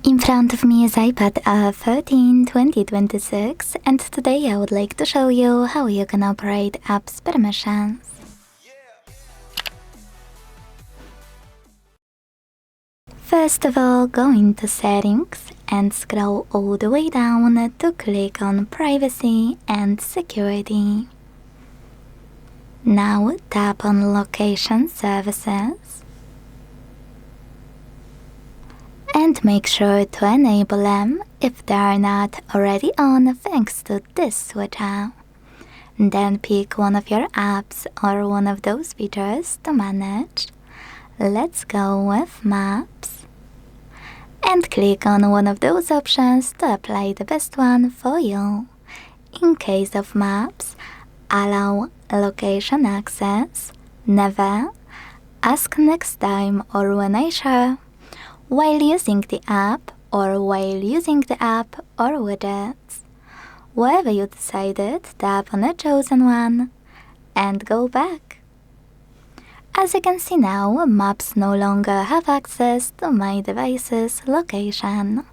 In front of me is iPad 13 2026, and today I would like to show you how you can operate apps permissions. First of all, go into Settings and scroll all the way down to click on Privacy and Security. Now tap on Location Services and make sure to enable them if they are not already on thanks to this switcher. Then pick one of your apps or one of those features to manage. Let's go with Maps. And click on one of those options to apply the best one for you. In case of Maps, allow location access, never, ask next time or when I share, while using the app or while using the app or widgets. Wherever you decided, tap on the chosen one and go back. As you can see now, Maps no longer have access to my device's location.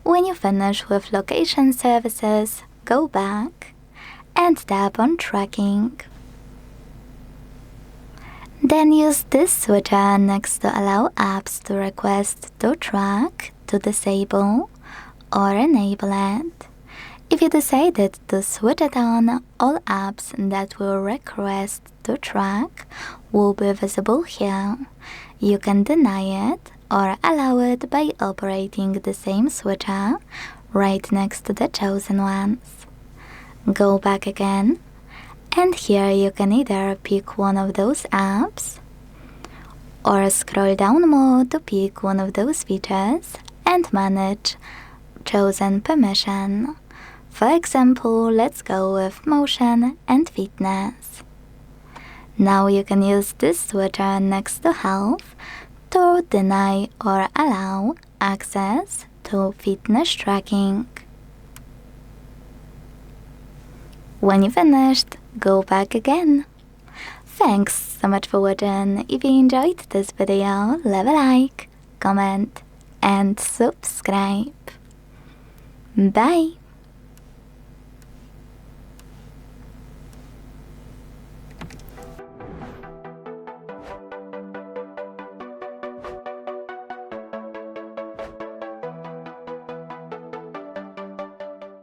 When you finish with location services, go back and tap on Tracking. Then use this switcher next to allow apps to request to track, to disable, or enable it. If you decided to switch it on, all apps that will request to track will be visible here. You can deny it or allow it by operating the same switcher right next to the chosen ones. Go back again, and here you can either pick one of those apps or scroll down more to pick one of those features and manage chosen permission. For example, let's go with motion and fitness. Now you can use this switcher next to health to deny or allow access to fitness tracking. When you finished, go back again. Thanks so much for watching. If you enjoyed this video, leave a like, comment and subscribe. Bye!